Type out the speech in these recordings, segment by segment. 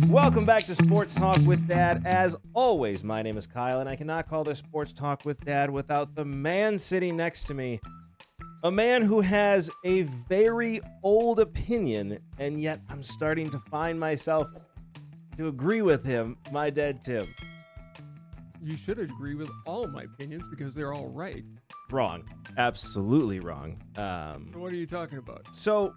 Welcome back to Sports Talk with Dad. As always, my name is Kyle, and I cannot call this Sports Talk with Dad without the man sitting next to me. A man who has a very old opinion, and yet I'm starting to find myself to agree with him, my dad Tim. You should agree with all my opinions because they're all right. Wrong. Absolutely wrong. So what are you talking about? So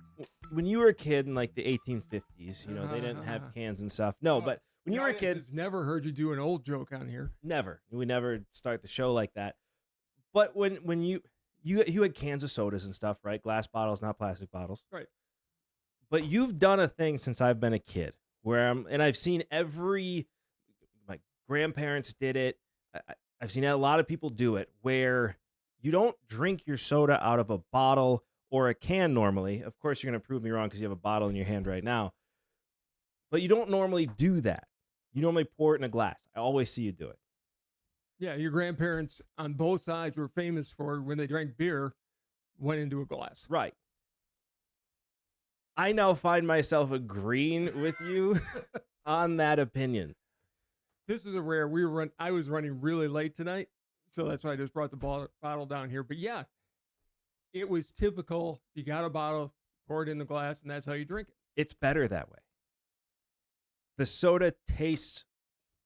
when you were a kid in like the 1850s, you know, they didn't have cans and stuff. No, but when you were a kid... I've never heard you do an old joke on here. Never. We never start the show like that. But when you had cans of sodas and stuff, right? Glass bottles, not plastic bottles. Right. But you've done a thing since I've been a kid where I've seen my grandparents did it. I've seen a lot of people do it where you don't drink your soda out of a bottle or a can normally. Of course, you're going to prove me wrong because you have a bottle in your hand right now. But you don't normally do that. You normally pour it in a glass. I always see you do it. Yeah, your grandparents on both sides were famous for when they drank beer, went into a glass. Right. I now find myself agreeing with you on that opinion. This is a rare. I was running really late tonight, so that's why I just brought the bottle down here. But yeah, it was typical. You got a bottle, pour it in the glass, and that's how you drink it. It's better that way. The soda tastes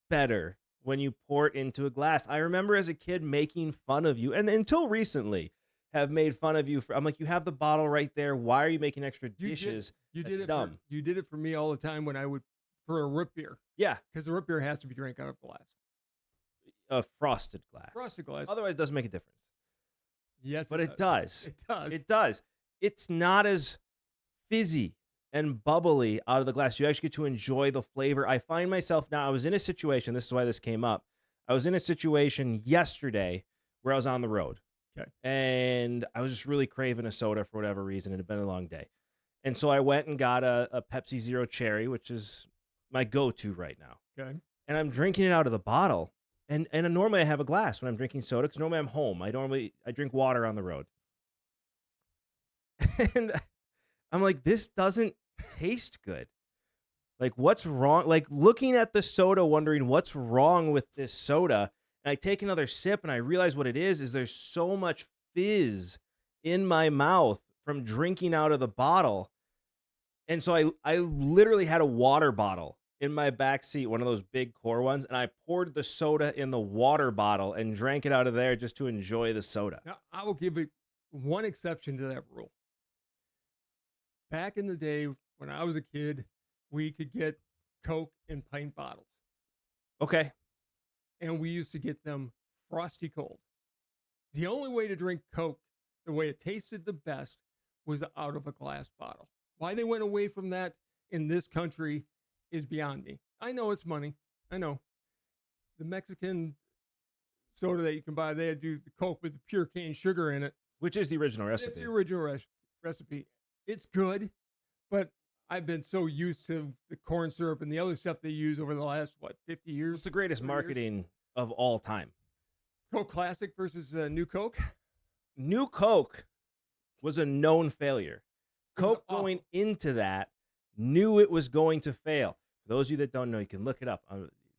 better when you pour it into a glass. I remember as a kid making fun of you, and until recently have made fun of you. I'm like, you have the bottle right there. Why are you making extra dishes? You That's did it dumb. You did it for me all the time when I would, for a root beer. Yeah. Because the root beer has to be drank out of glass. A frosted glass. Frosted glass. Otherwise, it doesn't make a difference. Yes, but it does. It does. It does. It's not as fizzy and bubbly out of the glass. You actually get to enjoy the flavor. I find myself now, I was in a situation, this is why this came up. I was in a situation yesterday where I was on the road. Okay. And I was just really craving a soda for whatever reason. It had been a long day. And so I went and got a Pepsi Zero Cherry, which is my go-to right now. Okay. And I'm drinking it out of the bottle. And normally I have a glass when I'm drinking soda because normally I'm home. I drink water on the road. And I'm like, this doesn't taste good. Like, what's wrong? Like, looking at the soda, wondering what's wrong with this soda. And I take another sip and I realize what it is there's so much fizz in my mouth from drinking out of the bottle. And so I literally had a water bottle in my back seat, one of those big core ones, and I poured the soda in the water bottle and drank it out of there just to enjoy the soda. Now, I will give it one exception to that rule. Back in the day when I was a kid, we could get Coke in pint bottles. Okay. And we used to get them frosty cold. The only way to drink Coke, the way it tasted the best, was out of a glass bottle. Why they went away from that in this country is beyond me. I know it's money. I know. The Mexican soda that you can buy, they do the Coke with the pure cane sugar in it. Which is the original recipe. It's the original recipe. It's good, but I've been so used to the corn syrup and the other stuff they use over the last, 50 years? It's the greatest marketing of all time. Coke Classic versus New Coke? New Coke was a known failure. Coke going into that knew it was going to fail. For those of you that don't know, you can look it up.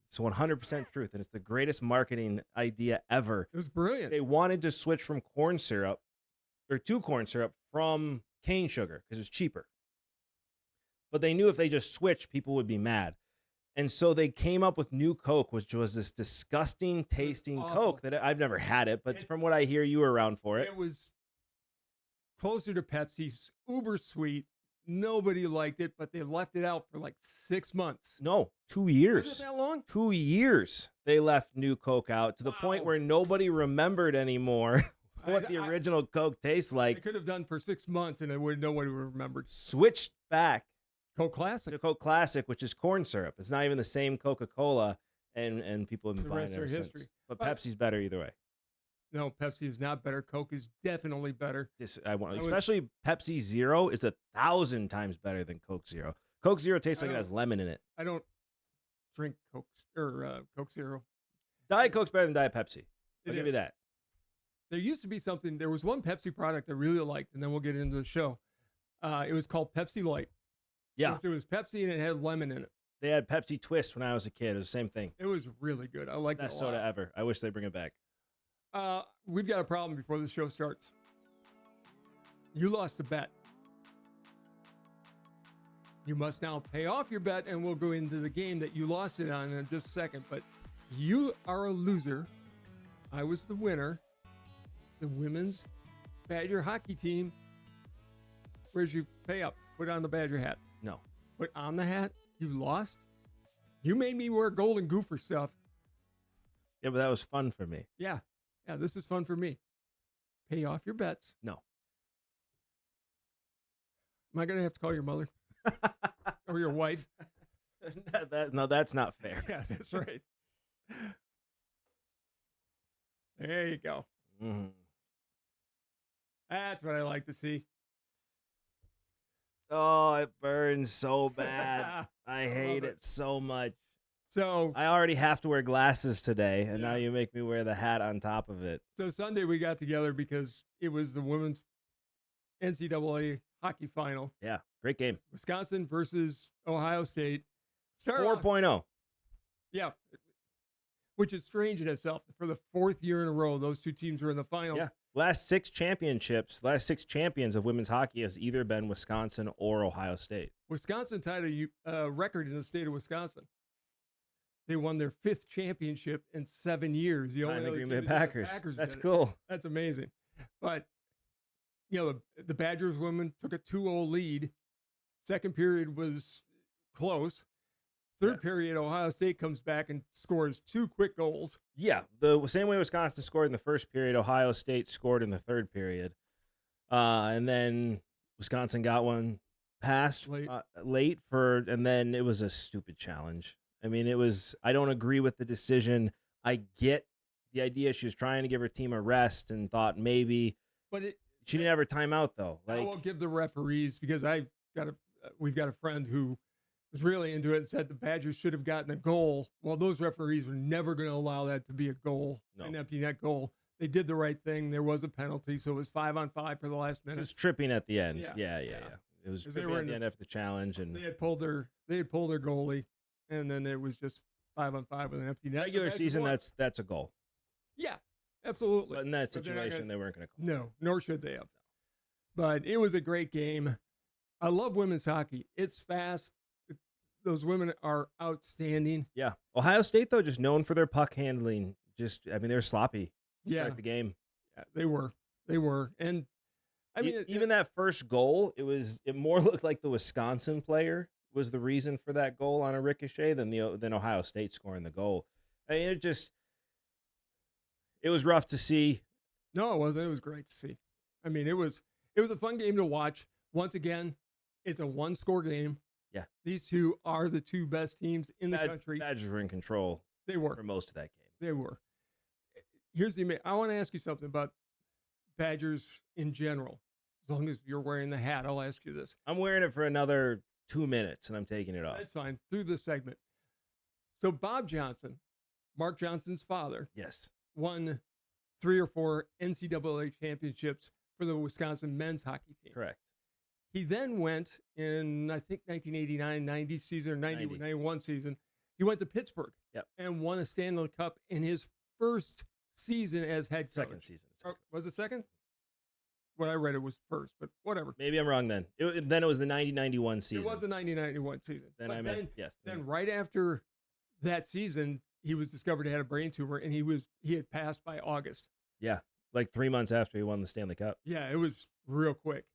It's 100% truth, and it's the greatest marketing idea ever. It was brilliant. They wanted to switch from corn syrup, or to corn syrup, from cane sugar because it was cheaper. But they knew if they just switched, people would be mad. And so they came up with New Coke, which was this disgusting tasting Coke that I've never had it, but from what I hear, you were around for it. It was closer to Pepsi, uber sweet. Nobody liked it, but they left it out for like 6 months. No, 2 years. Was it that long? 2 years they left New Coke out to the point where nobody remembered anymore what the original Coke tastes like. They could have done for 6 months and nobody would have remembered. Switched back. Coke Classic. The Coke Classic, which is corn syrup. It's not even the same Coca-Cola, and people have been buying it ever since. But Pepsi's better either way. No, Pepsi is not better. Coke is definitely better. Especially Pepsi Zero is 1,000 times better than Coke Zero. Coke Zero tastes like it has lemon in it. I don't drink Coke Coke Zero. Diet Coke's better than Diet Pepsi. I'll give you that. There used to be something. There was one Pepsi product I really liked, and then we'll get into the show. It was called Pepsi Light. Yeah. It was Pepsi and it had lemon in it. They had Pepsi Twist when I was a kid. It was the same thing. It was really good. I like it a lot. Best soda ever. I wish they bring it back. We've got a problem before the show starts. You lost a bet. You must now pay off your bet, and we'll go into the game that you lost it on in just a second. But you are a loser. I was the winner. The women's Badger hockey team. Where's your pay up? Put on the Badger hat. No. Put on the hat. You lost. You made me wear golden goofer stuff. Yeah, but that was fun for me. Yeah. Yeah, this is fun for me. Pay off your bets. No. Am I going to have to call your mother? Or your wife? No, that's not fair. Yeah, that's right. There you go. Mm-hmm. That's what I like to see. Oh, it burns so bad. I hate it so much. So I already have to wear glasses today, and now you make me wear the hat on top of it. So Sunday we got together because it was the women's NCAA hockey final. Yeah, great game. Wisconsin versus Ohio State. 4.0. Yeah, which is strange in itself. For the fourth year in a row, those two teams were in the finals. Yeah. Last six champions of women's hockey has either been Wisconsin or Ohio State. Wisconsin tied a record in the state of Wisconsin. They won their fifth championship in 7 years. The only Green other Bay team Packers. That's did it. cool. That's amazing. But, the Badgers women took a 2-0 lead. Second period was close. Third period, Ohio State comes back and scores 2 quick goals. Yeah, the same way Wisconsin scored in the first period, Ohio State scored in the third period. And then Wisconsin got one passed late and then it was a stupid challenge. I mean, I don't agree with the decision. I get the idea she was trying to give her team a rest and thought maybe, but she didn't have her timeout though. I will give the referees, because we've got a friend who was really into it and said the Badgers should have gotten a goal. Well, those referees were never going to allow that to be a goal, an empty net goal. They did the right thing. There was a penalty, so it was 5-on-5 for the last minute. It was tripping at the end. Yeah. It was tripping at the end after the challenge, and they had pulled their goalie, and then it was just 5-on-5 with an empty net. Regular season, that's a goal. Yeah, absolutely. But in that situation, they weren't going to call. No, nor should they have. But it was a great game. I love women's hockey. It's fast. Those women are outstanding. Yeah. Ohio State, though, just known for their puck handling. They're sloppy to start the game. Yeah, they were. And I mean, even that first goal, it more looked like the Wisconsin player was the reason for that goal on a ricochet than Ohio State scoring the goal. I mean, it was rough to see. No, it wasn't. It was great to see. I mean, it was a fun game to watch. Once again, it's a one-score game. Yeah. These two are the two best teams in the country. Badgers were in control. They were. For most of that game. They were. I want to ask you something about Badgers in general. As long as you're wearing the hat, I'll ask you this. I'm wearing it for another 2 minutes, and I'm taking it off. That's fine. Through this segment. So Bob Johnson, Mark Johnson's father, yes, won 3 or 4 NCAA championships for the Wisconsin men's hockey team. Correct. He then went in, I think, 1989-90 season or 91 season. He went to Pittsburgh and won a Stanley Cup in his first season as head coach. Second season. Was it second? What I read, it was first, but whatever. Maybe I'm wrong then. Then it was the 90-91 season. It was the 90-91 season. Then I missed. Yes. Then right after that season, he was discovered to have a brain tumor, and he had passed by August. Yeah, like 3 months after he won the Stanley Cup. Yeah, it was real quick.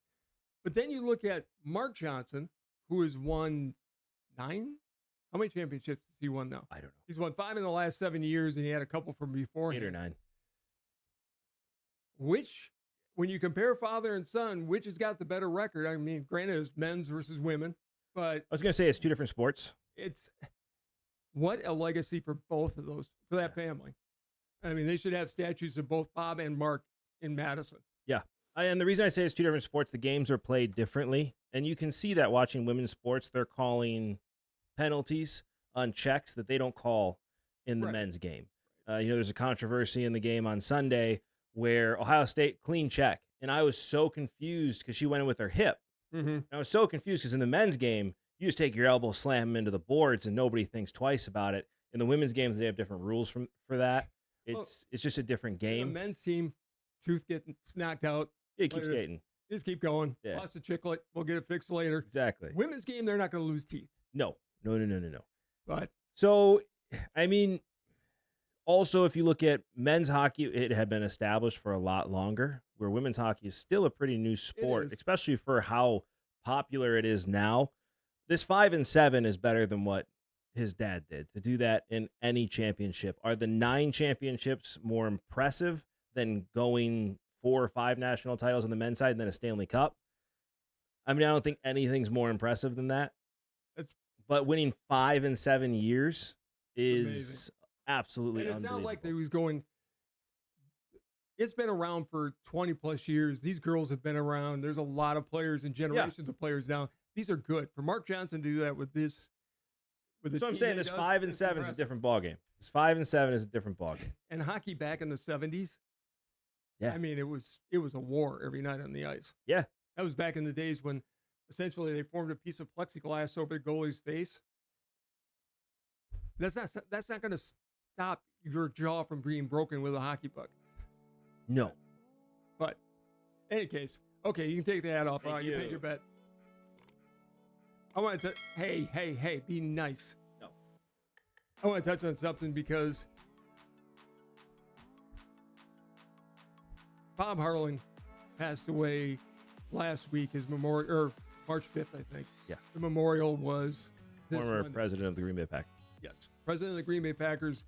But then you look at Mark Johnson, who has won 9? How many championships has he won now? I don't know. He's won 5 in the last 7 years, and he had a couple from before. 8 or 9. When you compare father and son, which has got the better record? I mean, granted, it's men's versus women, but I was going to say it's 2 different sports. It's what a legacy for both of those, for that family. I mean, they should have statues of both Bob and Mark in Madison. Yeah. And the reason I say it's 2 different sports, the games are played differently. And you can see that watching women's sports, they're calling penalties on checks that they don't call in the men's game. There's a controversy in the game on Sunday where Ohio State clean check. And I was so confused because she went in with her hip. Mm-hmm. And I was so confused because in the men's game, you just take your elbow, slam them into the boards, and nobody thinks twice about it. In the women's games, they have different rules for that. It's just a different In the game. men's team, tooth getting knocked out. It keeps skating. Just keep going. Yeah. Lost a chiclet. We'll get it fixed later. Exactly. Women's game, they're not going to lose teeth. No. But So, I mean, also, if you look at men's hockey, it had been established for a lot longer, where women's hockey is still a pretty new sport, is. especially for how popular it is now. This 5-7 is better than what his dad did. To do that in any championship. Are the 9 championships more impressive than going 4 or 5 national titles on the men's side and then a Stanley Cup? I mean, I don't think anything's more impressive than that. But winning 5 and 7 years is amazing. Absolutely and it's unbelievable. not like they was going. It's been around for 20 plus years. These girls have been around. There's a lot of players and generations of players now. These are good. For Mark Johnson to do that with this, So I'm saying this 5 and 7 is a different ballgame. This 5 and 7 is a different ballgame. And hockey back in the 70s. Yeah. I mean, it was a war every night on the ice. Yeah. That was back in the days when essentially they formed a piece of plexiglass over the goalie's face. That's not going to stop your jaw from being broken with a hockey puck. No. But in any case, okay, you can take the hat off. Thank You you. paid your bet. I want to hey, be nice. No. I want to touch on something because Bob Harlan passed away last week. His memorial, or March 5th, I think. Yeah. The memorial was this Former Monday. president of the Green Bay Packers. Yes. President of the Green Bay Packers.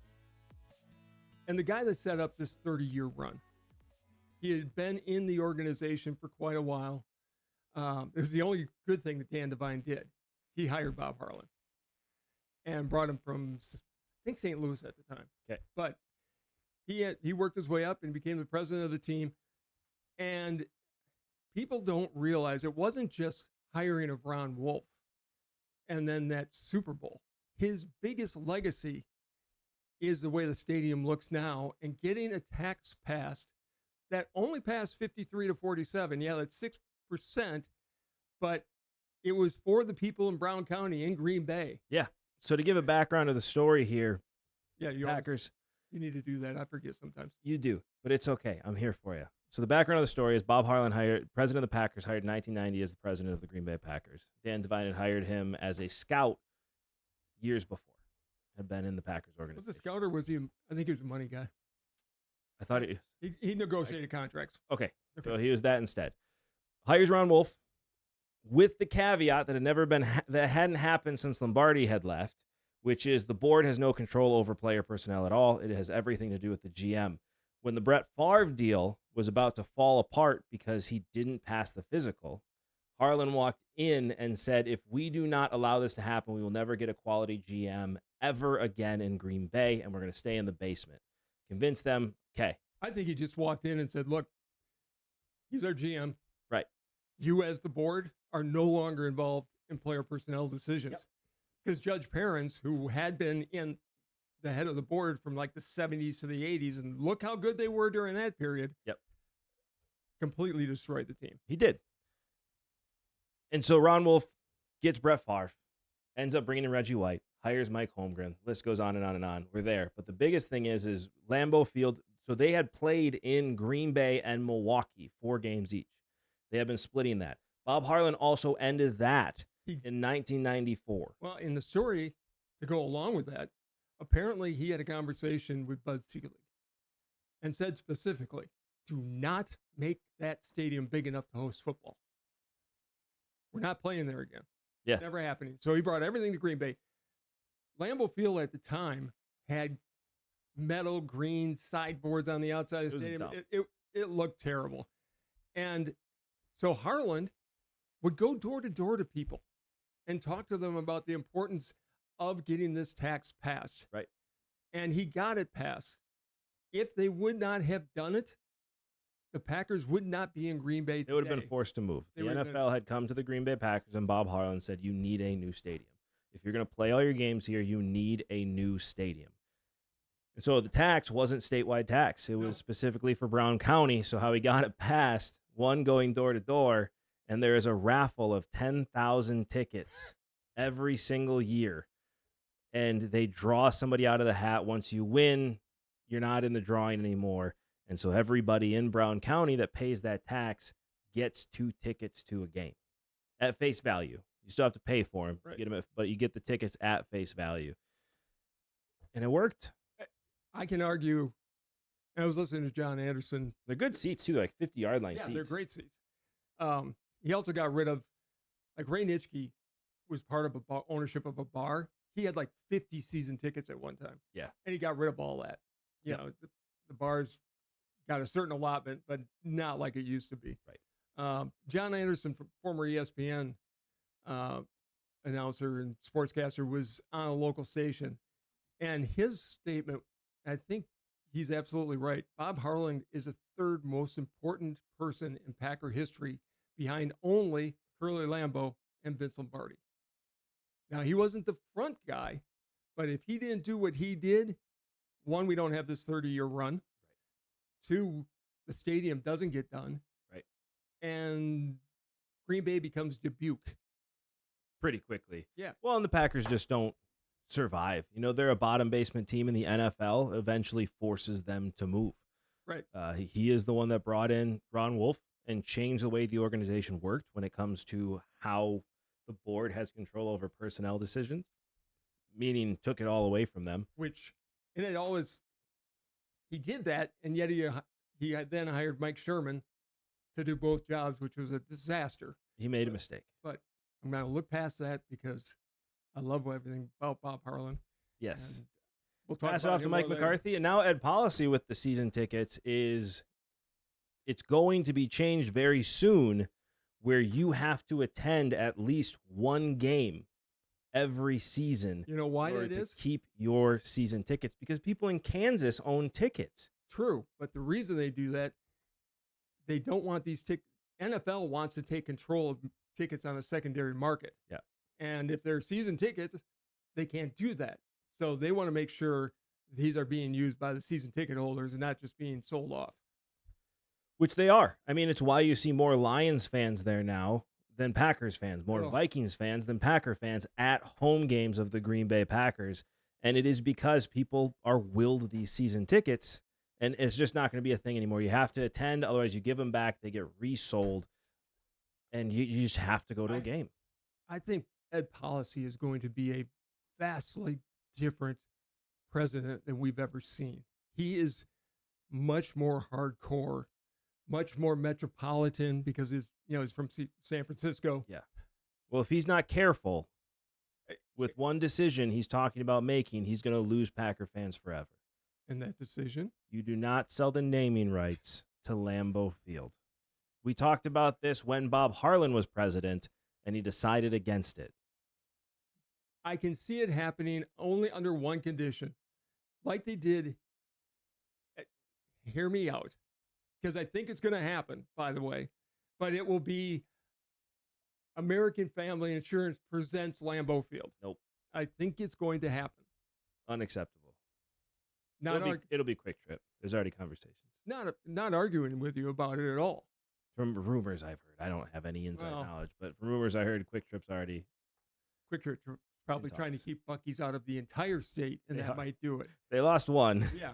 And the guy that set up this 30-year run. He had been in the organization for quite a while. It was the only good thing that Dan Devine did. He hired Bob Harlan and brought him from, I think, St. Louis at the time. Okay. But he worked his way up and became the president of the team. And people don't realize it wasn't just hiring of Ron Wolf and then that Super Bowl. His biggest legacy is the way the stadium looks now and getting a tax passed that only passed 53 to 47. Yeah, that's 6%, but it was for the people in Brown County in Green Bay. Yeah. So to give a background of the story here, Yeah, Packers. You need to do that. I forget sometimes. You do, but it's okay. I'm here for you. So the background of the story is Bob Harlan president of the Packers, hired in 1990 as the president of the Green Bay Packers. Dan Devine had hired him as a scout years before, had been in the Packers organization. Was the scout or was he? I think he was a money guy. I thought it. He negotiated contracts. Okay. Okay. So he was that instead. Hires Ron Wolf with the caveat that had never been that hadn't happened since Lombardi had left, which is the board has no control over player personnel at all. It has everything to do with the GM. When the Brett Favre deal was about to fall apart because he didn't pass the physical, Harlan walked in and said, if we do not allow this to happen, we will never get a quality GM ever again in Green Bay, and we're going to stay in the basement. Convince them, okay. I think he just walked in and said, look, he's our GM. Right. You as the board are no longer involved in player personnel decisions. Because Judge Perrins, who had been in the head of the board from like the 70s to the 80s, and look how good they were during that period. Yep. Completely destroyed the team. He did. And so Ron Wolf gets Brett Favre, ends up bringing in Reggie White, hires Mike Holmgren. List goes on and on and on. We're there. But the biggest thing is Lambeau Field. So they had played in Green Bay and Milwaukee 4 games each. They have been splitting that. Bob Harlan also ended that in 1994. Well, in the story, to go along with that, apparently he had a conversation with Bud Selig and said specifically, do not make that stadium big enough to host football. We're not playing there again. Yeah. Never happening. So he brought everything to Green Bay. Lambeau Field at the time had metal green sideboards on the outside of the stadium. It looked terrible. And so Harlan would go door to door to people and talk to them about the importance of getting this tax passed. Right. And he got it passed. If they would not have done it, the Packers would not be in Green Bay today. They would have been forced to move. The NFL had come to the Green Bay Packers, and Bob Harlan said, you need a new stadium. If you're going to play all your games here, you need a new stadium. And so the tax wasn't statewide tax. It was specifically for Brown County. So how he got it passed, one going door to door, and there is a raffle of 10,000 tickets. every single year. And they draw somebody out of the hat. Once you win, you're not in the drawing anymore. And so everybody in Brown County that pays that tax gets 2 tickets to a game at face value. You still have to pay for them, Right. but you get the tickets at face value. And it worked. I can argue. I was listening to John Anderson. They're good seats too, like 50-yard line Yeah, seats. they're great seats. He also got rid of, like, Ray Nitschke was part of ownership of a bar. He had like 50 season tickets at one time. Yeah. And he got rid of all that. You Yep. know, the bars got a certain allotment, but not like it used to be. Right. John Anderson, former ESPN announcer and sportscaster, was on a local station. And his statement, I think he's absolutely right. Bob Harlan is the 3rd most important person in Packer history, behind only Curly Lambeau and Vince Lombardi. Now, he wasn't the front guy, but if he didn't do what he did, 1, we don't have this 30-year run. Right. 2, the stadium doesn't get done. Right. And Green Bay becomes Dubuque pretty quickly. Yeah. Well, and the Packers just don't survive. You know, they're a bottom basement team, and the NFL eventually forces them to move. Right. He is the one that brought in Ron Wolf and changed the way the organization worked when it comes to how the board has control over personnel decisions, meaning took it all away from them. And it always, he did that, and yet he had then hired Mike Sherman to do both jobs, which was a disaster. He made a mistake. But I'm going to look past that because I love everything about Bob Harlan. Yes. And we'll talk Pass it about off to him Mike more later. McCarthy. And now Ed Policy with the season tickets is it's going to be changed very soon, where you have to attend at least 1 game every season. You know why in order that to is? keep your season tickets, because people in Kansas own tickets. True, but the reason they do that, they don't want these tickets. NFL wants to take control of tickets on a secondary market. Yeah. And if they're season tickets, they can't do that. So they want to make sure these are being used by the season ticket holders and not just being sold off. Which they are. I mean, it's why you see more Lions fans there now than Packers fans, more Oh. Vikings fans than Packer fans at home games of the Green Bay Packers. And it is because people are willed these season tickets, and it's just not going to be a thing anymore. You have to attend, otherwise you give them back, they get resold, and you just have to go to a game. I think Ed Policy is going to be a vastly different president than we've ever seen. He is much more hardcore, much more metropolitan because he's from San Francisco. Yeah. Well, if he's not careful with one decision he's talking about making, he's going to lose Packer fans forever. And that decision? You do not sell the naming rights to Lambeau Field. We talked about this when Bob Harlan was president, and he decided against it. I can see it happening only under one condition, like they did. Hear me out, because I think it's going to happen, by the way, but it will be American Family Insurance presents Lambeau Field. Nope. I think it's going to happen. Unacceptable. Not It'll be Quick Trip. There's already conversations. not arguing with you about it at all. From rumors I've heard. I don't have any inside Well, knowledge, but from rumors I heard, Quick Trip's already. Quick Trip probably trying to talks. keep Buc-ee's out of the entire state, and They that are. might do it. They lost one, Yeah,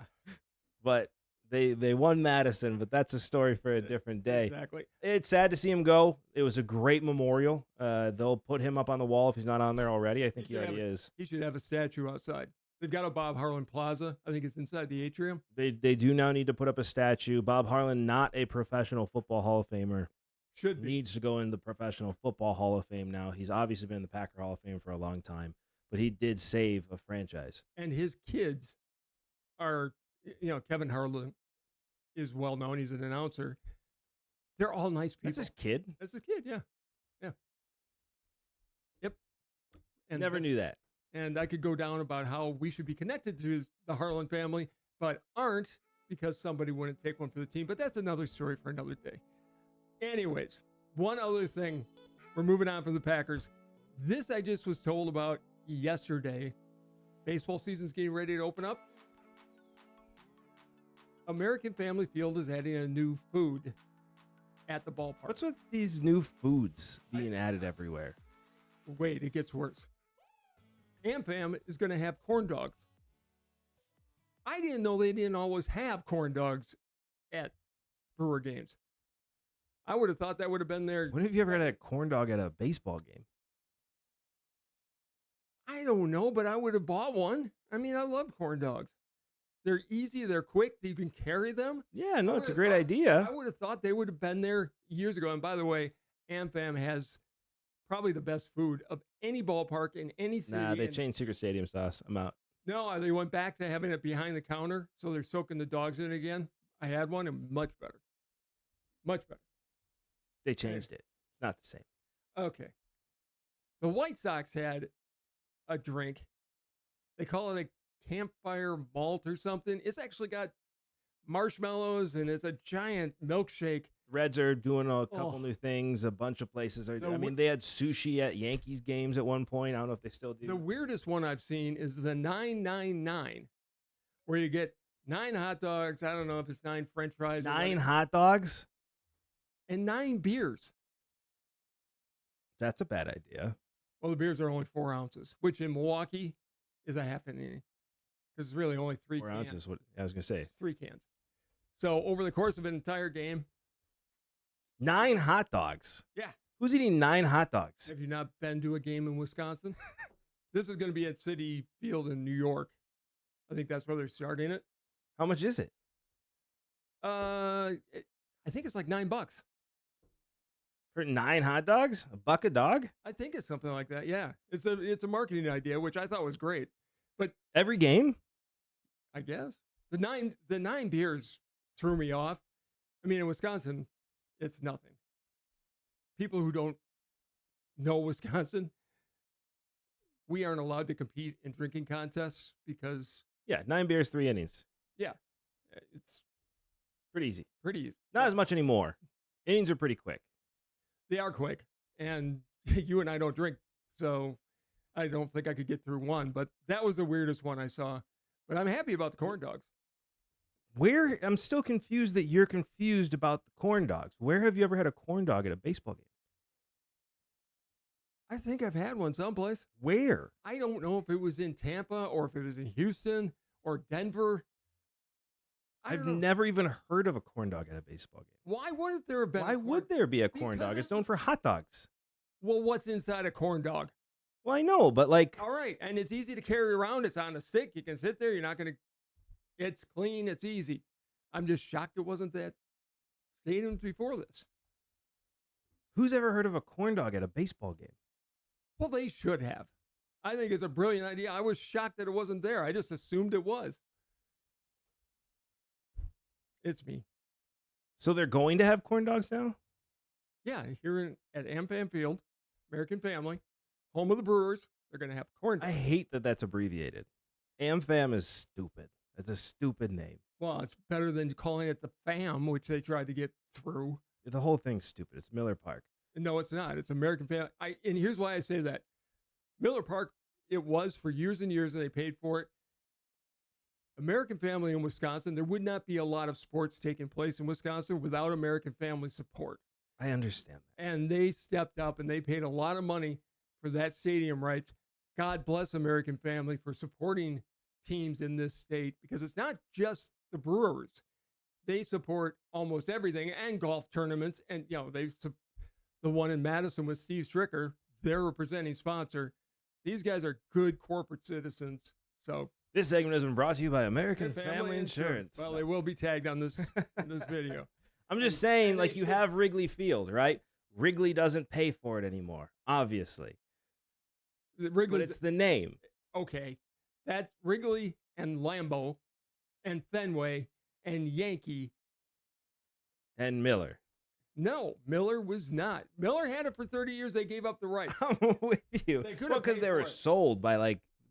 but they won Madison, but that's a story for a different day. exactly. It's sad to see him go. It was a great memorial. They'll put him up on the wall if he's not on there already. I think he already is. He should have a statue outside. They've got a Bob Harlan Plaza. I think it's inside the atrium. They do now need to put up a statue. Bob Harlan, not a professional football Hall of Famer, Should be. needs to go in the Professional Football Hall of Fame now. He's obviously been in the Packer Hall of Fame for a long time, but he did save a franchise. And his kids are, Kevin Harlan is well known. He's an announcer. They're all nice people. That's his kid. That's his kid, yeah. Yep. And Never knew that. And I could go down about how we should be connected to the Harlan family, but aren't because somebody wouldn't take one for the team. But that's another story for another day. Anyways, one other thing. We're moving on from the Packers. This I just was told about yesterday. Baseball season's getting ready to open up. American Family Field is adding a new food at the ballpark. What's with these new foods being added everywhere? Wait, it gets worse. AmFam is going to have corn dogs. I didn't know they didn't always have corn dogs at Brewer games. I would have thought that would have been there. When have you ever had a corn dog at a baseball game? I don't know, but I would have bought one. I mean, I love corn dogs. They're easy, they're quick, you can carry them. Yeah, no, it's a great idea. I would have thought they would have been there years ago. And by the way, AmFam has probably the best food of any ballpark in any city. Nah, they changed Secret Stadium sauce. I'm out. No, they went back to having it behind the counter, so they're soaking the dogs in it again. I had one, and much better. Much better. They changed it. It's not the same. Okay. The White Sox had a drink. They call it a Campfire malt or something. It's actually got marshmallows, and it's a giant milkshake. Reds are doing a couple new things. A bunch of places are. I mean, they had sushi at Yankees games at one point. I don't know if they still do. The weirdest one I've seen is the 999, where you get 9 hot dogs. I don't know if it's 9 French fries. 9 hot dogs? And 9 beers. That's a bad idea. Well, the beers are only 4 ounces, which in Milwaukee is a half an inning. Because it's really only 3 4 cans. ounces, what I was going to say. It's 3 cans. So over the course of an entire game. 9 hot dogs? Yeah. Who's eating 9 hot dogs? Have you not been to a game in Wisconsin? This is going to be at Citi Field in New York. I think that's where they're starting it. How much is it? I think it's like $9. For 9 hot dogs? $1 a dog? I think it's something like that. Yeah. It's a marketing idea, which I thought was great. But every game? I guess. The nine beers threw me off. I mean, in Wisconsin, it's nothing. People who don't know Wisconsin, we aren't allowed to compete in drinking contests because 9 beers, 3 innings. Yeah. It's pretty easy. Pretty easy. Not as much anymore. Innings are pretty quick. They are quick. And you and I don't drink, so I don't think I could get through one. But that was the weirdest one I saw. But I'm happy about the corn dogs. I'm still confused that you're confused about the corn dogs. Where have you ever had a corn dog at a baseball game? I think I've had one someplace. Where? I don't know if it was in Tampa or if it was in Houston or Denver. I've never even heard of a corn dog at a baseball game. Why wouldn't there have been? Why would there be a corn dog? It's known for hot dogs. Well, what's inside a corn dog? Well, I know, but like... All right, and it's easy to carry around. It's on a stick. You can sit there. You're not going to... It's clean. It's easy. I'm just shocked it wasn't that stadiums before this. Who's ever heard of a corn dog at a baseball game? Well, they should have. I think it's a brilliant idea. I was shocked that it wasn't there. I just assumed it was. It's me. So they're going to have corn dogs now? Yeah, here at AmFam Field, American Family, home of the Brewers, they're going to have corn dogs. I hate that that's abbreviated. AmFam is stupid. It's a stupid name. Well, it's better than calling it the Fam, which they tried to get through. The whole thing's stupid. It's Miller Park. No, it's not. It's American Family. And here's why I say that. Miller Park, it was for years and years, and they paid for it. American Family in Wisconsin, there would not be a lot of sports taking place in Wisconsin without American Family support. I understand that. And they stepped up and they paid a lot of money for that stadium rights. God bless American Family for supporting teams in this state, because it's not just the Brewers. They support almost everything, and golf tournaments. And, the one in Madison with Steve Stricker, their representing sponsor. These guys are good corporate citizens. So this segment has been brought to you by American Family Insurance. Well, they will be tagged on this video. I'm just saying, like, you have Wrigley Field, right? Wrigley doesn't pay for it anymore, obviously. But it's the name. Okay. That's Wrigley and Lambeau and Fenway and Yankee. And Miller. No, Miller was not. Miller had it for 30 years. They gave up the rights. I'm with you. Well, because they were sold by,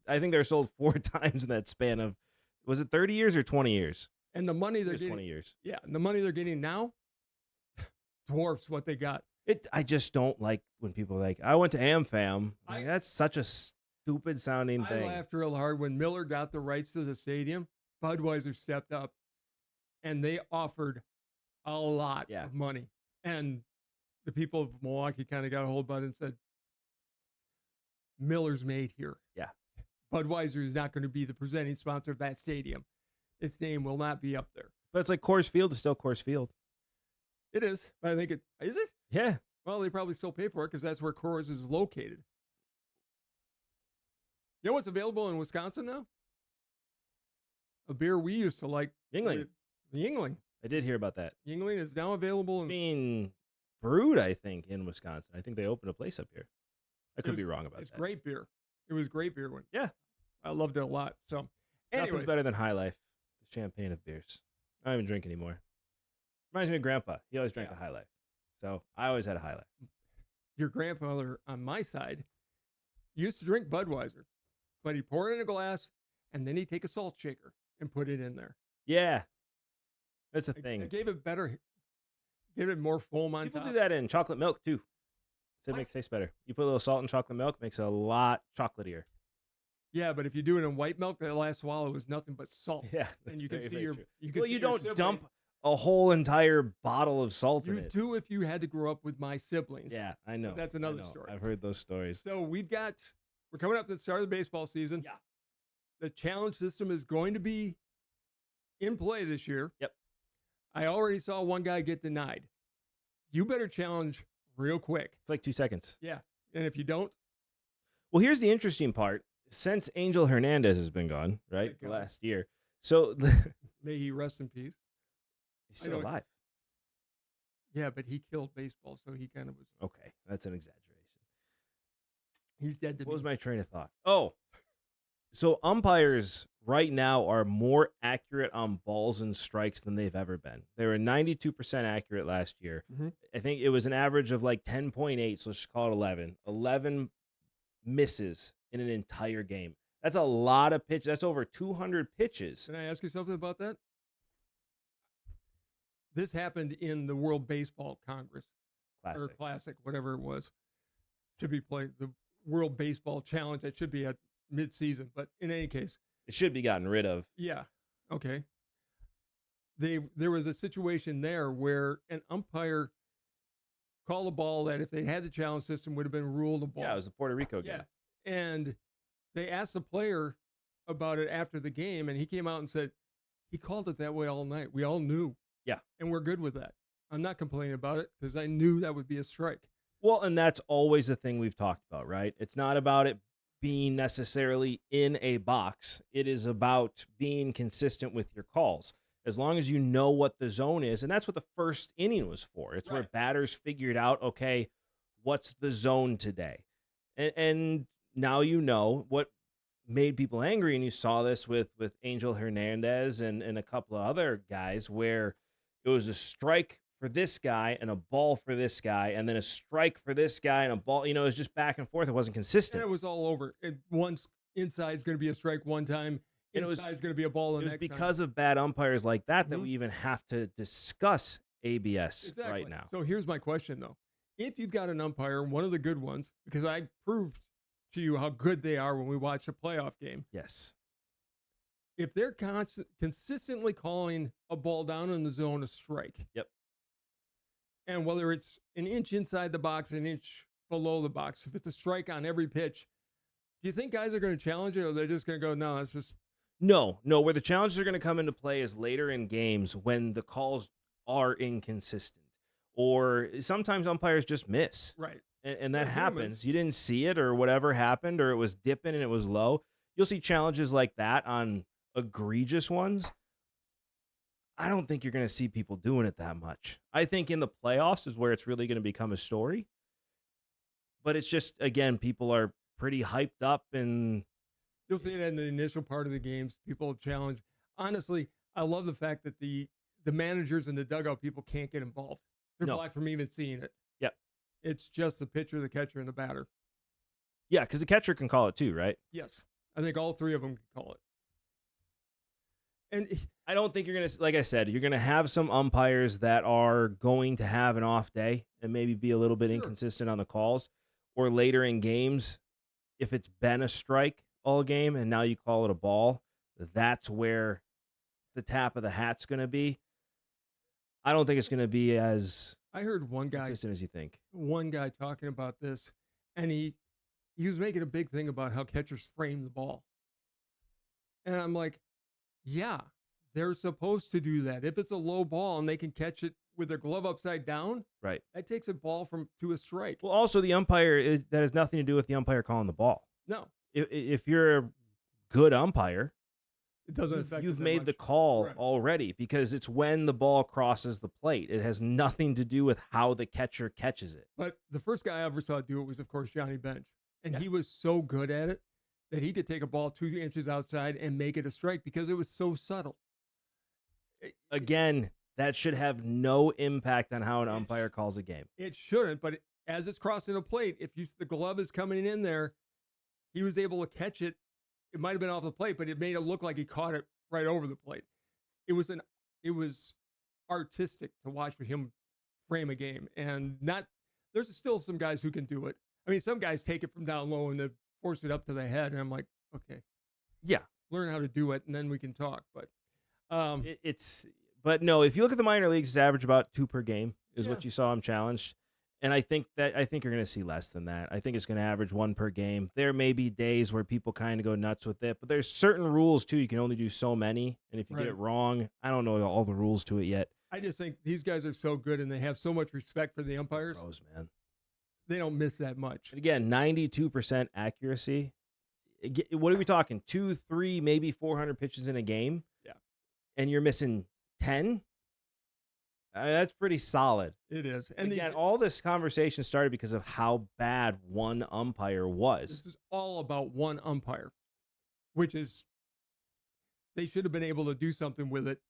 I think they were sold 4 times in that span of, was it 30 years or 20 years? And the money they're getting, 20 years. Yeah, and the money they're getting now dwarfs what they got. I just don't like when people are like, I went to AmFam. That's such a stupid sounding thing. I laughed real hard when Miller got the rights to the stadium. Budweiser stepped up, and they offered a lot of money. And the people of Milwaukee kind of got a hold of it and said, Miller's made here. Yeah. Budweiser is not going to be the presenting sponsor of that stadium. Its name will not be up there. But it's like Coors Field is still Coors Field. It is. I think is it? Yeah. Well, they probably still pay for it because that's where Coors is located. You know what's available in Wisconsin now? A beer we used to like. Yingling. The Yingling. I did hear about that. Yingling is now available. Being brewed, I think, in Wisconsin. I think they opened a place up here. I could be wrong about that. It's great beer. It was great beer. Yeah. I loved it a lot. So, Nothing's anyway. better than High Life, the champagne of beers. I don't even drink anymore. Reminds me of Grandpa. He always drank a High Life. So I always had a High Life. Your grandfather on my side used to drink Budweiser, but he poured it in a glass and then he'd take a salt shaker and put it in there. Yeah. That's a thing. It gave it more foam on People top. do that in chocolate milk too. So it What? makes it taste better. You put a little salt in chocolate milk, makes it a lot chocolatier. Yeah, but if you do it in white milk, that last swallow was nothing but salt. Yeah. And you can see very your true. you can Well, see you your don't sibling. dump a whole entire bottle of salt in You it. do if you had to grow up with my siblings. Yeah, I know. That's I another know. story. I've heard those stories. So we're coming up to the start of the baseball season. Yeah. The challenge system is going to be in play this year. Yep. I already saw one guy get denied. You better challenge real quick. It's like 2 seconds. Yeah. And if you don't, Well, here's the interesting part. Since Angel Hernandez has been gone, right, Thank the God. last year, so may he rest in peace. he's still know. alive. Yeah, but he killed baseball, so he kind of was. Okay, that's an exaggeration. He's dead to What was me. my train of thought? Oh, so umpires right now are more accurate on balls and strikes than they've ever been. They were 92% accurate last year. Mhm. I think it was an average of like 10.8, so let's just call it 11. 11 misses in an entire game. That's a lot of pitches. That's over 200 pitches. Can I ask you something about that? This happened in the World Baseball Congress or Classic. Classic, whatever it was, to be played. The World Baseball Challenge that should be at mid-season, but in any case, It should be gotten rid of. yeah, okay. There was a situation there where an umpire called a ball that if they had the challenge system would have been ruled a ball. Yeah, it was the Puerto Rico game. Yeah, and they asked the player about it after the game, and he came out and said he called it that way all night. We all knew. Yeah. And we're good with that. I'm not complaining about it because I knew that would be a strike. Well, and that's always the thing we've talked about, right? It's not about it being necessarily in a box. It is about being consistent with your calls. As long as you know what the zone is, and that's what the first inning was for. It's where Right. batters figured out, okay, what's the zone today? And now you know what made people angry, and you saw this with Angel Hernandez and a couple of other guys where it was a strike for this guy and a ball for this guy, and then a strike for this guy and a ball. You know, it was just back and forth. It wasn't And consistent. it was all over. Once inside's going to be a strike one time, And it was- inside's going to be a ball the It was next because of bad umpires like that Mhm. we even have to discuss ABS time. Exactly. right now. So here's my question, though. If you've got an umpire, one of the good ones, because I proved to you how good they are when we watched a playoff game, Yes. if they're consistently calling a ball down in the zone a strike. Yep. And whether it's an inch inside the box, an inch below the box, if it's a strike on every pitch, do you think guys are going to challenge it or they're just going to go, no, that's just. No, where the challenges are going to come into play is later in games when the calls are inconsistent. Or sometimes umpires just miss. Right. And that Yeah, happens. humans. You didn't see it or whatever happened, or it was dipping and it was low. You'll see challenges like that on egregious ones. I don't think you're going to see people doing it that much. I think in the playoffs is where it's really going to become a story. But it's just, again, people are pretty hyped up and You'll see that in the initial part of the games. People challenge. Honestly, I love the fact that the managers and the dugout people can't get involved. They're No. blocked from even seeing it. Yep. It's just the pitcher, the catcher, and the batter. yeah, because the catcher can call it too, right? Yes. I think all three of them can call it. And I don't think you're going to, like I said, you're going to have some umpires that are going to have an off day and maybe be a little bit Sure. inconsistent on the calls, or later in games, if it's been a strike all game and now you call it a ball, that's where the tap of the hat's going to be. I don't think it's going to be as I heard one guy consistent as you think. talking about this, and he was making a big thing about how catchers frame the ball. And I'm like, yeah, they're supposed to do that. If it's a low ball and they can catch it with their glove upside down, Right. that takes a ball to a strike. Well, also the umpire, that has nothing to do with the umpire calling the ball. No, If you're a good umpire, it doesn't affect. you've made the call already, because it's when the ball crosses the plate. It has nothing to do with how the catcher catches it. But the first guy I ever saw do it was, of course, Johnny Bench. And Yeah. he was so good at it that he could take a ball 2 inches outside and make it a strike because it was so subtle. Again, that should have no impact on how an umpire calls a game. It shouldn't, but as it's crossing the plate, if the glove is coming in there, he was able to catch it. It might have been off the plate, but it made it look like he caught it right over the plate. It was artistic to watch for him frame a game, and there's still some guys who can do it. I mean, some guys take it from down low and they force it up to the head, and I'm like, okay, yeah, learn how to do it, and then we can talk. But but no, if you look at the minor leagues, it's average about 2 per game is what you saw him challenged. And I think you're going to see less than that. I think it's going to average 1 per game. There may be days where people kind of go nuts with it, but there's certain rules too. You can only do so many, and if you get it wrong, I don't know all the rules to it yet. I just think these guys are so good, and they have so much respect for the umpires. Pros, man. They don't miss that much. And again, 92% accuracy. What are we talking? 2, 3, maybe 400 pitches in a game? Yeah. And you're missing 10? That's pretty solid. It is. And again, all this conversation started because of how bad one umpire was. This is all about one umpire, which is they should have been able to do something with it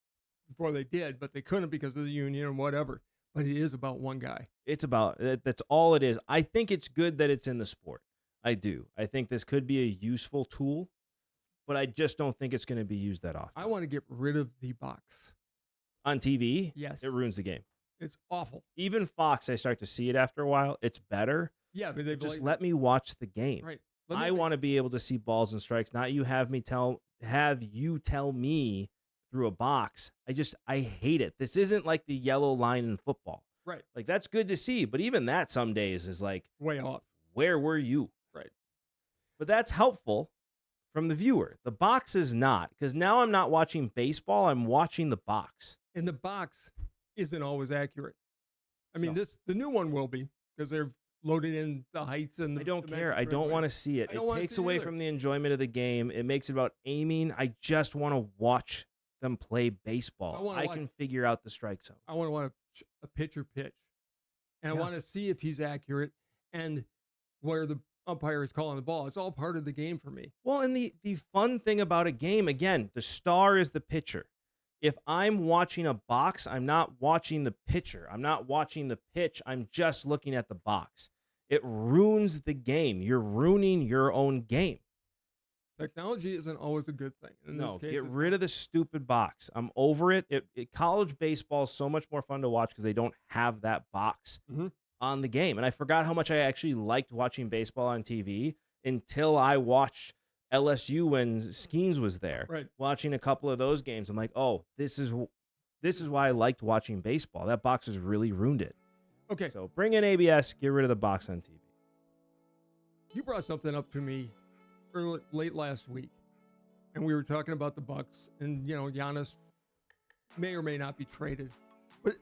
before they did, but they couldn't because of the union and whatever. But it is about one guy. That's all it is. I think it's good that it's in the sport. I do. I think this could be a useful tool, but I just don't think it's going to be used that often. I want to get rid of the box. On TV? Yes. It ruins the game. It's awful. Even Fox, I start to see it after a while. It's better. Yeah, but just let me watch the game. Right. I want to be able to see balls and strikes, not you have you tell me through a box. I hate it. This isn't like the yellow line in football. Right. Like, that's good to see, but even that some days is like way off. Where were you? Right. But that's helpful from the viewer. The box is not, because now I'm not watching baseball, I'm watching the box. And the box isn't always accurate. I mean, the new one will be, because they're loaded in the heights and I don't care. I don't want to see it. It takes away from the enjoyment of the game. It makes it about aiming. I just want to watch them play baseball. I can figure out the strike zone. I want to watch a pitcher pitch. And I want to see if he's accurate and where the umpire is calling the ball. It's all part of the game for me. Well, and the fun thing about a game, again, the star is the pitcher. If I'm watching a box, I'm not watching the pitcher. I'm not watching the pitch. I'm just looking at the box. It ruins the game. You're ruining your own game. Technology isn't always a good thing. No, get rid of the stupid box. I'm over it. College baseball is so much more fun to watch because they don't have that box on the game. And I forgot how much I actually liked watching baseball on TV until I watched LSU when Skeens was there. Right. Watching a couple of those games, I'm like, oh, this is why I liked watching baseball. That box has really ruined it. Okay. So bring in ABS, get rid of the box on TV. You brought something up to me late last week, and we were talking about the Bucks, and Giannis may or may not be traded, but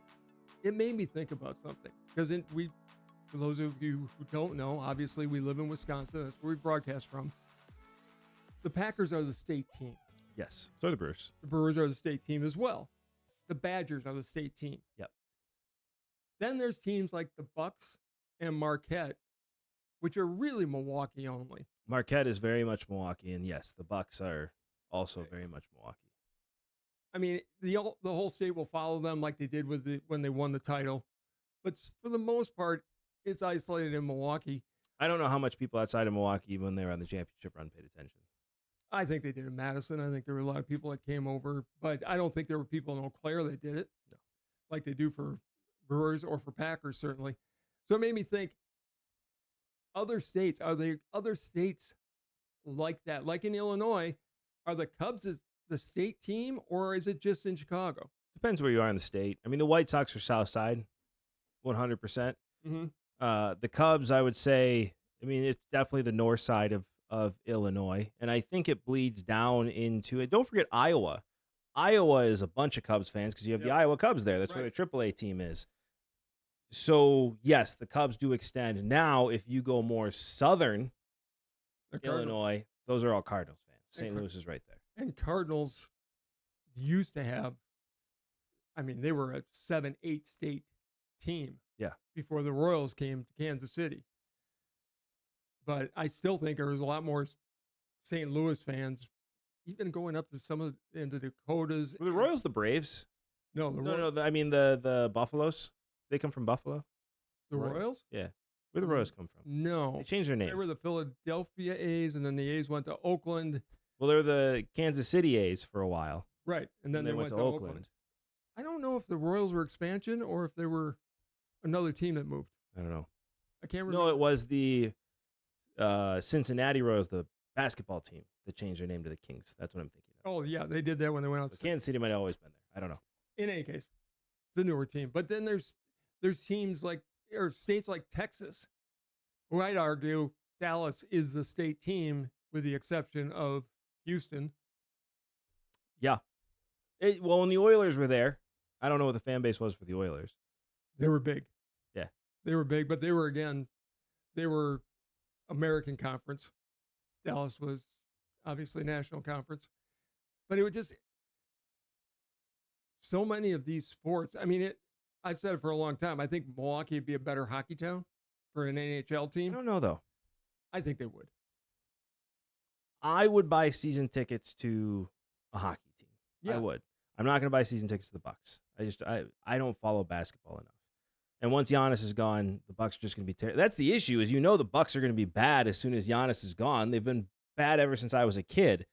it made me think about something because for those of you who don't know, obviously we live in Wisconsin. That's where we broadcast from. The Packers are the state team. Yes. So are the Brewers. The Brewers are the state team as well. The Badgers are the state team. Yep. Then there's teams like the Bucks and Marquette, which are really Milwaukee only. Marquette is very much Milwaukee, and yes, the Bucks are also very much Milwaukee. I mean, the whole state will follow them like they did when they won the title, but for the most part, it's isolated in Milwaukee. I don't know how much people outside of Milwaukee, when they were on the championship run, paid attention. I think they did in Madison. I think there were a lot of people that came over, but I don't think there were people in Eau Claire that did it, like they do for Brewers or for Packers, certainly. So it made me think, are there other states like that? Like in Illinois, are the Cubs the state team, or is it just in Chicago? Depends where you are in the state. I mean, the White Sox are South Side, 100%. Mm-hmm. The Cubs, I would say, I mean, it's definitely the north side of Illinois, and I think it bleeds down into it. Don't forget Iowa. Iowa is a bunch of Cubs fans because you have the Yep. Iowa Cubs there. That's Right. where their AAA team is. So, yes, the Cubs do extend. Now, if you go more southern The Cardinals. Illinois, those are all Cardinals fans. St. Car- Louis is right there. And Cardinals used to have, I mean, they were a 7-8 state team. Yeah. Before the Royals came to Kansas City. But I still think there was a lot more St. Louis fans, even going up to some of into the Dakotas. Were the Royals the Braves? No, No. I mean the Buffaloes. They come from Buffalo. the Royals? Yeah. Where the Royals come from? No. They changed their They name. were the Philadelphia A's, and then the A's went to Oakland. Well, they're the Kansas City A's for a while. Right. And then they went to Oakland. I don't know if the Royals were expansion or if they were another team that moved. I don't know. I can't remember. No, it was the Cincinnati Royals, the basketball team, that changed their name to the Kings. That's what I'm thinking of. Oh, yeah, they did that when they went out. So Kansas City might have always been there. I don't know. In any case, it's a newer team. But then there's teams like, or states like Texas, who I'd argue Dallas is the state team with the exception of Houston. Yeah. Well, when the Oilers were there, I don't know what the fan base was for the Oilers. They were big. Yeah. They were big, but they were American Conference. Dallas was obviously National Conference. But it would just, so many of these sports, I mean, I've said it for a long time. I think Milwaukee would be a better hockey town for an NHL I team. don't know, though. I think they would. I would buy season tickets to a hockey team. Yeah. I would. I'm not going to buy season tickets to the Bucks. I don't follow basketball enough. And once Giannis is gone, the Bucks are just going to be terrible. That's the issue. Is the Bucks are going to be bad as soon as Giannis is gone. They've been bad ever since I was a kid.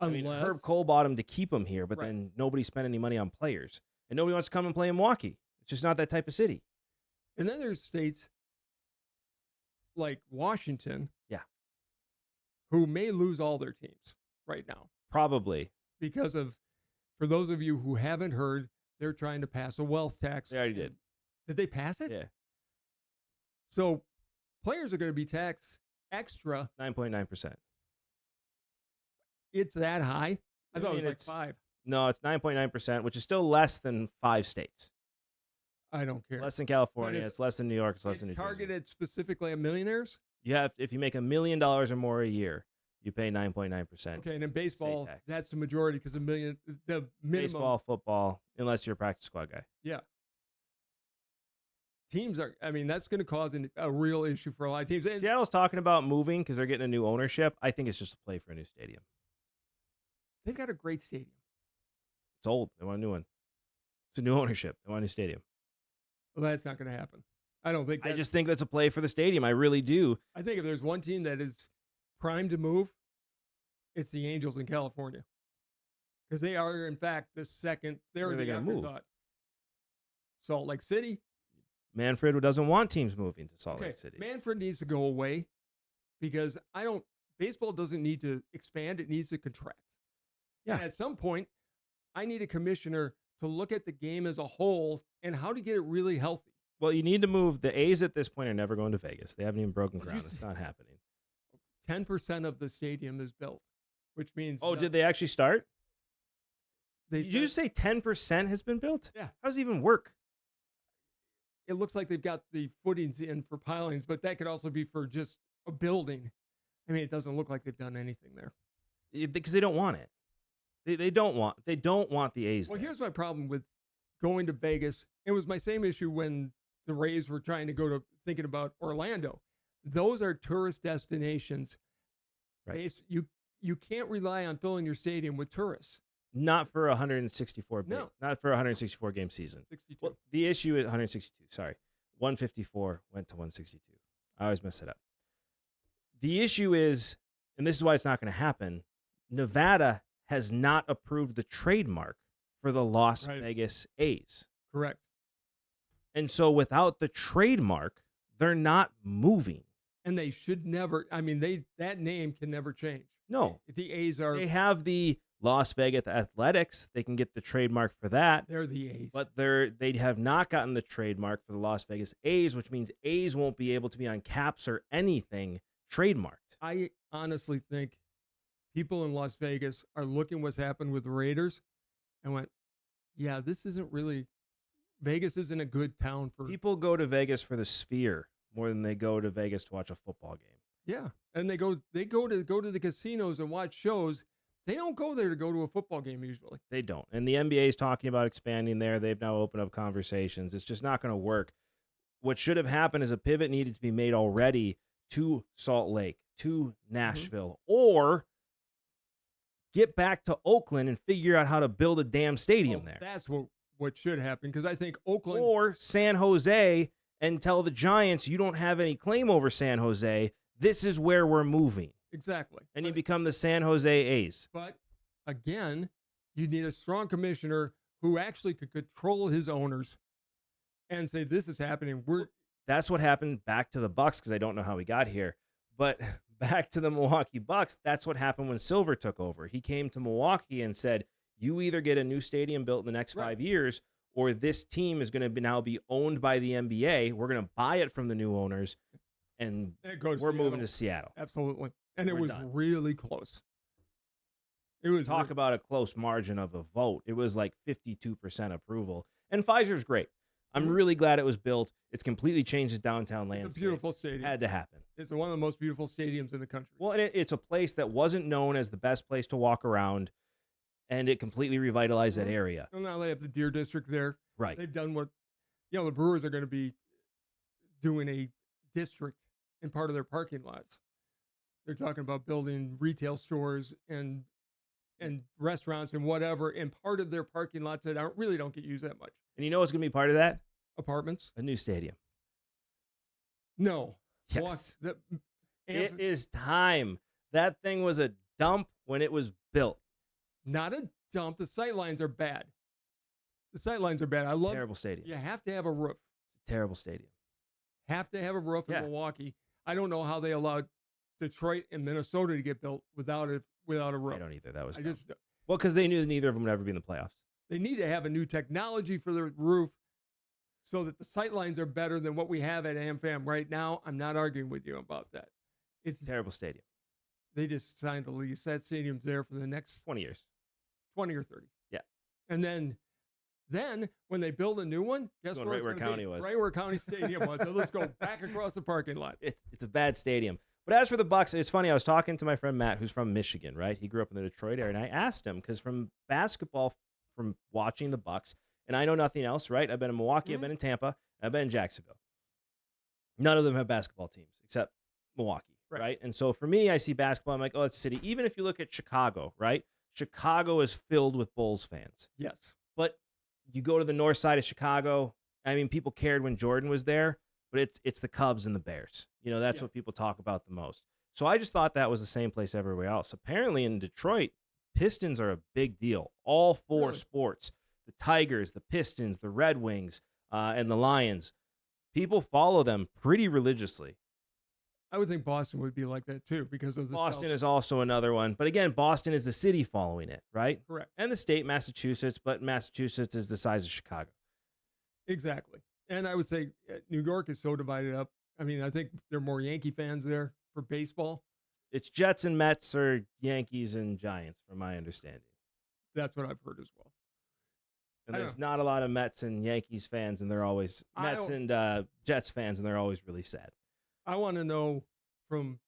I mean, Herb Cole bought him to keep him here, but then nobody spent any money on players, and nobody wants to come and play in Milwaukee. It's just not that type of city. And then there's states like Washington, who may lose all their teams right now Probably. because of, for those of you who haven't heard, they're trying to pass a wealth tax. They already did. Did they pass it? Yeah. So players are going to be taxed extra. 9.9%. It's that high? I thought it was like it's 5. No, it's 9.9%, which is still less than 5 states. I don't care. It's less than California. But It's less than New York. It's less It's than New Jersey. targeted specifically at millionaires? You have, if you make $1 million or more a year, you pay 9.9%. Okay, and in baseball, tax. that's the majority because the minimum. Baseball, football, unless you're a practice squad guy. Yeah. Teams are, I mean, that's going to cause a real issue for a lot of teams. And Seattle's talking about moving because they're getting a new ownership. I think it's just a play for a new stadium. they've got a great stadium. It's old. They want a new one. It's a new ownership. They want a new stadium. Well, that's not going to happen. I don't think I just think that's a play for the stadium. I really do. I think if there's one team that is primed to move, it's the Angels in California. Because they are, in fact, the second. They're Where are they the gonna move? afterthought. Salt Lake City. Manfred doesn't want teams moving to Salt Okay, Lake City. Manfred needs to go away because baseball doesn't need to expand. It needs to contract. Yeah. And at some point, I need a commissioner to look at the game as a whole and how to get it really healthy. Well, you need to move. The A's at this point are never going to Vegas. They haven't even broken Did you ground. say- It's not happening. 10% of the stadium is built, which means. Oh, did they actually start? They Did you just say 10% has been built? Yeah. How does it even work? It looks like they've got the footings in for pilings, but that could also be for just a building. I mean, it doesn't look like they've done anything there. Because they don't want it. They don't want the A's. Well, there. here's my problem with going to Vegas. It was my same issue when the Rays were trying to go to thinking about Orlando. Those are tourist destinations. Right. You can't rely on filling your stadium with tourists. Not for 164. No. Not for a 164 game season. 62. Well, the issue is 162. Sorry, 154 went to 162. I always mess it up. The issue is, and this is why it's not going to happen. Nevada has not approved the trademark for the Las Vegas A's. Correct. And so without the trademark, they're not moving. And they should never. I mean, that name can never change. No. The A's are. They have the Las Vegas Athletics, they can get the trademark for that. They're the A's. But they have not gotten the trademark for the Las Vegas A's, which means A's won't be able to be on caps or anything trademarked. I honestly think people in Las Vegas are looking what's happened with the Raiders and went, yeah, this isn't really, Vegas isn't a good town for. People go to Vegas for the Sphere more than they go to Vegas to watch a football game. Yeah, and they go to the casinos and watch shows. They don't go there to go to a football game usually. They don't. And the NBA is talking about expanding there. They've now opened up conversations. It's just not going to work. What should have happened is a pivot needed to be made already to Salt Lake, to Nashville, or get back to Oakland and figure out how to build a damn stadium there. That's what should happen, because I think Oakland or San Jose, and tell the Giants, you don't have any claim over San Jose. This is where we're moving. Exactly. And you become the San Jose A's. But again, you need a strong commissioner who actually could control his owners and say, this is happening. That's what happened back to the Bucks, because I don't know how we got here. But back to the Milwaukee Bucks, that's what happened when Silver took over. He came to Milwaukee and said, you either get a new stadium built in the next 5 years, or this team is going to now be owned by the NBA. We're going to buy it from the new owners, and we're moving to Seattle. Absolutely. And it was really close. It was Talk about a close margin of a vote. It was like 52% approval. And Pfizer's great. I'm really glad it was built. It's completely changed the downtown landscape. It's a beautiful stadium. Had to happen. It's one of the most beautiful stadiums in the country. Well, and it's a place that wasn't known as the best place to walk around, and it completely revitalized that area. Well, now they have the Deer District there. Right. They've done what, the Brewers are going to be doing a district in part of their parking lots. They're talking about building retail stores and restaurants and whatever in part of their parking lots that really don't get used that much. And you know what's going to be part of that? Apartments. A new stadium. No. Yes. It is time. That thing was a dump when it was built. Not a dump. The sightlines are bad. I love terrible stadium. You have to have a roof. It's a terrible stadium. Have to have a roof in Milwaukee. I don't know how they allowed Detroit and Minnesota to get built without a roof. I don't either. That was dumb. Because they knew that neither of them would ever be in the playoffs. They need to have a new technology for the roof so that the sightlines are better than what we have at AmFam right now. I'm not arguing with you about that. It's a terrible stadium. They just signed a lease. That stadium's there for the next 20 years. 20 or 30. Yeah. And then when they build a new one, guess where right where County was. Right where County Stadium was. So let's go back across the parking lot. It's a bad stadium. But as for the Bucks, it's funny. I was talking to my friend Matt, who's from Michigan, right? He grew up in the Detroit area, and I asked him, because from basketball, from watching the Bucks, and I know nothing else, right? I've been in Milwaukee, I've been in Tampa, I've been in Jacksonville. None of them have basketball teams except Milwaukee, right? And so for me, I see basketball, I'm like, oh, it's a city. Even if you look at Chicago, right? Chicago is filled with Bulls fans. Yes. But you go to the north side of Chicago, I mean, people cared when Jordan was there, but it's the Cubs and the Bears. That's what people talk about the most. So I just thought that was the same place everywhere else. Apparently in Detroit, Pistons are a big deal. All four sports, the Tigers, the Pistons, the Red Wings, and the Lions. People follow them pretty religiously. I would think Boston would be like that too, because of the Boston is also another one. But again, Boston is the city following it, right? Correct. And the state, Massachusetts, but Massachusetts is the size of Chicago. Exactly. And I would say New York is so divided up. I mean, I think there are more Yankee fans there for baseball. It's Jets and Mets, or Yankees and Giants, from my understanding. That's what I've heard as well. And there's not a lot of Mets and Yankees fans, and they're always Mets and Jets fans, and they're always really sad. I want to know from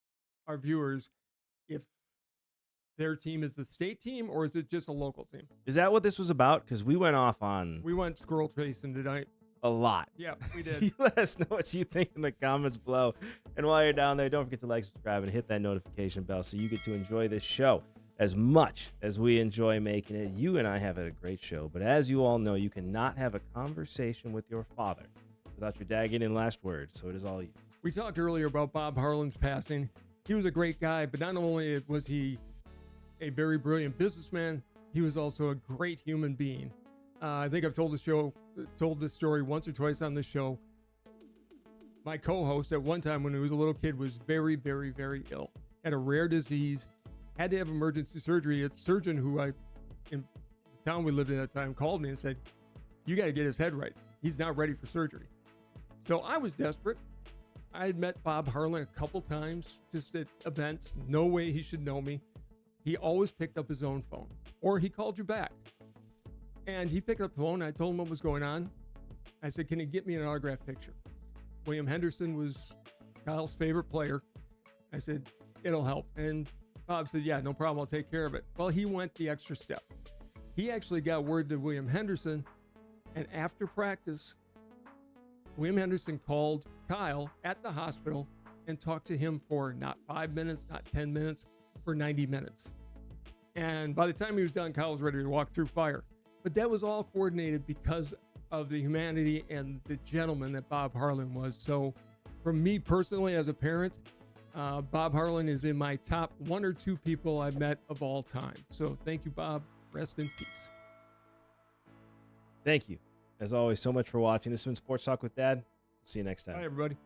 our viewers if their team is the state team or is it just a local team? Is that what this was about? Because we went off on... We went squirrel chasing tonight. A lot. Yeah, we did. You let us know what you think in the comments below. And while you're down there, don't forget to like, subscribe, and hit that notification bell so you get to enjoy this show as much as we enjoy making it. You and I have had a great show, but as you all know, you cannot have a conversation with your father without your dad getting the last word, so it is all you. We talked earlier about Bob Harlan's passing. He was a great guy, but not only was he a very brilliant businessman, he was also a great human being. I think I've told this story once or twice on the show. My co-host at one time when he was a little kid was very, very, very ill. Had a rare disease, had to have emergency surgery. A surgeon who in the town we lived in at the time called me and said, you got to get his head right. He's not ready for surgery. So I was desperate. I had met Bob Harlan a couple times just at events. No way he should know me. He always picked up his own phone, or he called you back. And he picked up the phone. I told him what was going on. I said, can you get me an autograph picture? William Henderson was Kyle's favorite player. I said, it'll help. And Bob said, yeah, no problem. I'll take care of it. Well, he went the extra step. He actually got word to William Henderson. And after practice, William Henderson called Kyle at the hospital and talked to him for not 5 minutes, not 10 minutes, for 90 minutes. And by the time he was done, Kyle was ready to walk through fire. But that was all coordinated because of the humanity and the gentleman that Bob Harlan was. So for me personally, as a parent, Bob Harlan is in my top 1 or 2 people I've met of all time. So thank you, Bob. Rest in peace. Thank you, as always, so much for watching. This has been Sports Talk with Dad. See you next time. Bye, everybody.